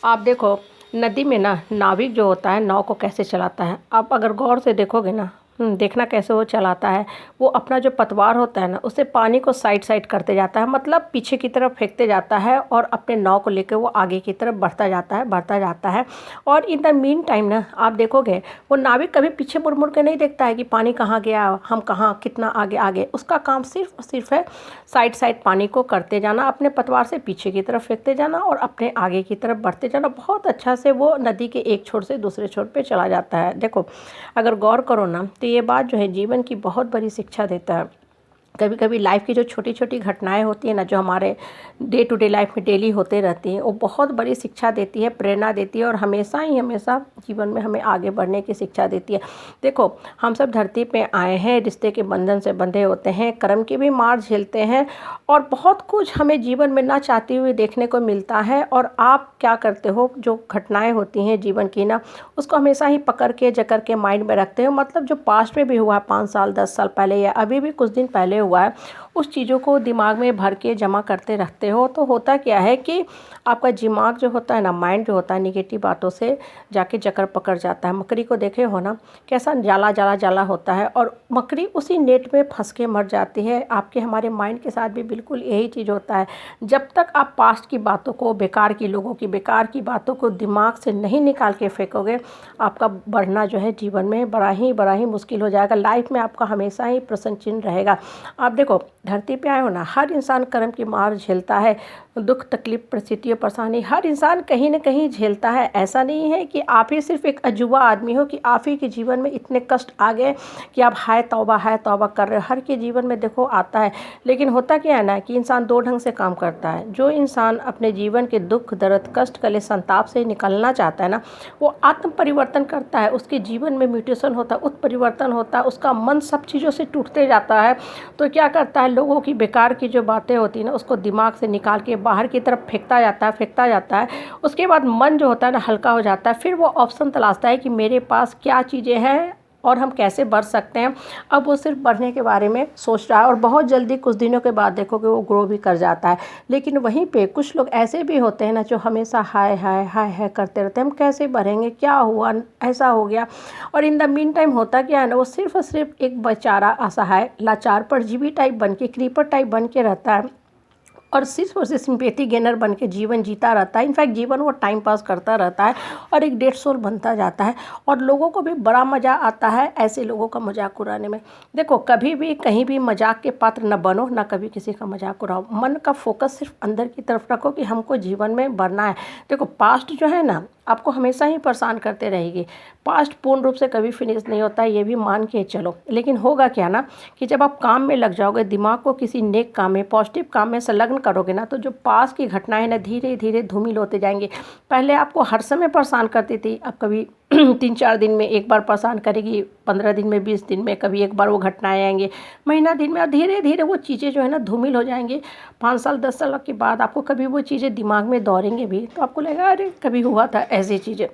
आप देखो, नदी में ना नाविक जो होता है नाव को कैसे चलाता है। आप अगर गौर से देखोगे ना, देखना कैसे वो चलाता है। वो अपना जो पतवार होता है ना, उससे पानी को साइड साइड करते जाता है, मतलब पीछे की तरफ फेंकते जाता है और अपने नाव को लेकर वो आगे की तरफ बढ़ता जाता है। और इन द मीन टाइम ना आप देखोगे, वो नाविक कभी पीछे मुड़ मुड़ के नहीं देखता है कि पानी कहाँ गया, हम कहाँ कितना आगे आगे। उसका काम सिर्फ और सिर्फ है साइड साइड पानी को करते जाना, अपने पतवार से पीछे की तरफ फेंकते जाना और अपने आगे की तरफ बढ़ते जाना। बहुत अच्छा से वो नदी के एक छोर से दूसरे छोर पे चला जाता है। देखो, अगर गौर करो ना तो ये बात जो है जीवन की बहुत बड़ी शिक्षा देता है। कभी कभी लाइफ की जो छोटी छोटी घटनाएं होती हैं ना, जो हमारे डे टू डे लाइफ में डेली होते रहती हैं, वो बहुत बड़ी शिक्षा देती है, प्रेरणा देती है और हमेशा ही हमेशा जीवन में हमें आगे बढ़ने की शिक्षा देती है। देखो, हम सब धरती पे आए हैं, रिश्ते के बंधन से बंधे होते हैं, कर्म की भी मार झेलते हैं और बहुत कुछ हमें जीवन में ना चाहते हुए देखने को मिलता है। और आप क्या करते हो, जो घटनाएं होती हैं जीवन की ना, उसको हमेशा ही पकड़ के जकड़ के माइंड में रखते हो। मतलब जो पास्ट में भी हुआ है 5 साल 10 साल पहले या अभी भी कुछ दिन पहले हुआ है, उस चीज़ों को दिमाग में भर के जमा करते रखते हो। तो होता क्या है कि आपका दिमाग जो होता है ना, माइंड जो होता है, निगेटिव बातों से जाके जकड़ पकड़ जाता है। मकड़ी को देखे हो ना, कैसा जाला जाला जाला होता है और मकड़ी उसी नेट में फंस के मर जाती है। आपके हमारे माइंड के साथ भी बिल्कुल यही चीज़ होता है। जब तक आप पास्ट की बातों को, बेकार की लोगों की बेकार की बातों को दिमाग से नहीं निकाल के फेंकोगे, आपका बढ़ना जो है जीवन में बड़ा ही मुश्किल हो जाएगा। लाइफ में आपका हमेशा ही प्रश्न चिन्ह रहेगा। आप देखो, धरती पे आए हो ना, हर इंसान कर्म की मार झेलता है, दुख तकलीफ परिस्थितियों परेशानी हर इंसान कहीं ना कहीं झेलता है। ऐसा नहीं है कि आप ही सिर्फ एक अजूबा आदमी हो, कि आप ही के जीवन में इतने कष्ट आ गए कि आप हाय तौबा कर रहे हो। हर के जीवन में देखो आता है। लेकिन होता क्या है ना कि इंसान दो ढंग से काम करता है। जो इंसान अपने जीवन के दुख दर्द कष्ट कले संताप से निकलना चाहता है ना, वो आत्म परिवर्तन करता है, उसके जीवन में म्यूटेशन होता है, उत्परिवर्तन होता है, उसका मन सब चीज़ों से टूटते जाता है। तो क्या करता है, लोगों की बेकार की जो बातें होती हैं ना, उसको दिमाग से निकाल के बाहर की तरफ फेंकता जाता है। उसके बाद मन जो होता है ना, हल्का हो जाता है। फिर वो ऑप्शन तलाशता है कि मेरे पास क्या चीज़ें हैं और हम कैसे बढ़ सकते हैं। अब वो सिर्फ बढ़ने के बारे में सोच रहा है और बहुत जल्दी कुछ दिनों के बाद देखोगे वो ग्रो भी कर जाता है। लेकिन वहीं पे कुछ लोग ऐसे भी होते हैं ना, जो हमेशा हाय हाय हाय हाय करते रहते हैं, हम कैसे बढ़ेंगे, क्या हुआ, ऐसा हो गया। और इन द मीन टाइम होता क्या है ना, वो सिर्फ और सिर्फ एक बेचारा असहाय लाचार परजीवी टाइप बन के, क्रीपर टाइप बन के रहता है और सिर्फ सिंपैथी गेनर बन के जीवन जीता रहता है। इनफैक्ट जीवन वो टाइम पास करता रहता है और एक डेड सोल बनता जाता है। और लोगों को भी बड़ा मज़ा आता है ऐसे लोगों का मजाक उड़ाने में। देखो, कभी भी कहीं भी मजाक के पात्र न बनो, ना कभी किसी का मजाक उड़ाओ। मन का फोकस सिर्फ अंदर की तरफ रखो कि हमको जीवन में बढ़ना है। देखो, पास्ट जो है ना, आपको हमेशा ही परेशान करते रहेगी। पास्ट पूर्ण रूप से कभी फिनिश नहीं होता है, ये भी मान के चलो। लेकिन होगा क्या ना, कि जब आप काम में लग जाओगे, दिमाग को किसी नेक काम में, पॉजिटिव काम में संलग्न करोगे ना, तो जो पास की घटनाएं ना धीरे धीरे धूमिल होते जाएंगे। पहले आपको हर समय परेशान करती थी, अब कभी 3-4 दिन में एक बार परेशान करेगी, 15 दिन में, 20 दिन में कभी एक बार वो घटनाएं आएंगे, महीना दिन में। और धीरे धीरे वो चीज़ें जो है ना धूमिल हो जाएंगी। 5 साल 10 साल के बाद आपको कभी वो चीज़ें दिमाग में दौड़ेंगे भी, तो आपको लगेगा अरे कभी हुआ था ऐसी चीज़ें।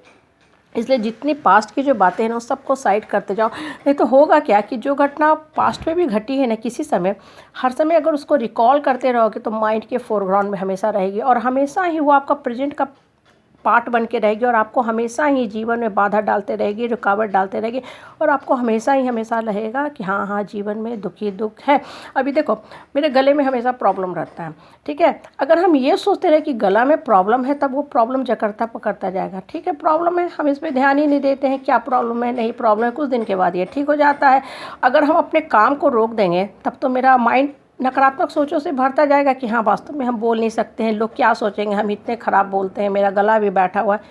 इसलिए जितनी पास्ट की जो बातें हैं ना, उस सबको साइड करते जाओ। नहीं तो होगा क्या कि जो घटना पास्ट में भी घटी है ना किसी समय, हर समय अगर उसको रिकॉल करते रहोगे तो माइंड के फोरग्राउंड में हमेशा रहेगी और हमेशा ही वो आपका प्रेजेंट का पार्ट बन के रहेगी और आपको हमेशा ही जीवन में बाधा डालते रहेगी, रुकावट डालते रहेगी और आपको हमेशा ही हमेशा रहेगा कि हाँ हाँ जीवन में दुख ही दुख है। अभी देखो, मेरे गले में हमेशा प्रॉब्लम रहता है, ठीक है। अगर हम ये सोचते रहे कि गला में प्रॉब्लम है, तब वो प्रॉब्लम जकड़ता पकड़ता जाएगा। ठीक है, प्रॉब्लम है, हम इस पर ध्यान ही नहीं देते हैं क्या प्रॉब्लम है, नहीं प्रॉब्लम है, कुछ दिन के बाद ये ठीक हो जाता है। अगर हम अपने काम को रोक देंगे, तब तो मेरा माइंड नकारात्मक सोचों से भरता जाएगा कि हाँ वास्तव में हम बोल नहीं सकते हैं, लोग क्या सोचेंगे, हम इतने ख़राब बोलते हैं, मेरा गला भी बैठा हुआ है।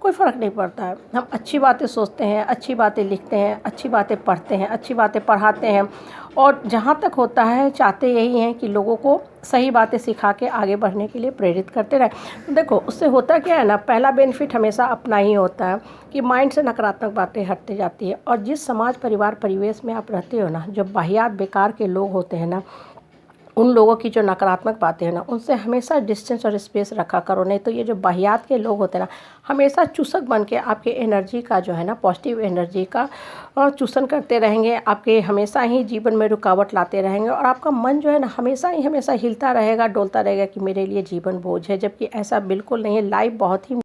कोई फ़र्क नहीं पड़ता है। हम अच्छी बातें सोचते हैं, अच्छी बातें लिखते हैं, अच्छी बातें पढ़ते हैं, अच्छी बातें पढ़ाते हैं और जहाँ तक होता है चाहते यही हैं कि लोगों को सही बातें सिखा के आगे बढ़ने के लिए प्रेरित करते रहें। देखो, उससे होता क्या है ना, पहला बेनिफिट हमेशा अपना ही होता है कि माइंड से नकारात्मक बातें हटती जाती है। और जिस समाज परिवार परिवेश में आप रहते हो ना, जो वाहियात बेकार के लोग होते हैं ना, उन लोगों की जो नकारात्मक बातें हैं ना, उनसे हमेशा डिस्टेंस और स्पेस रखा करो। नहीं तो ये जो वाहियात के लोग होते हैं ना, हमेशा चूसक बन के आपके एनर्जी का जो है ना, पॉजिटिव एनर्जी का चूसन करते रहेंगे, आपके हमेशा ही जीवन में रुकावट लाते रहेंगे और आपका मन जो है ना हमेशा ही हमेशा हिलता रहेगा, डोलता रहेगा कि मेरे लिए जीवन बोझ है। जबकि ऐसा बिल्कुल नहीं है। लाइफ बहुत ही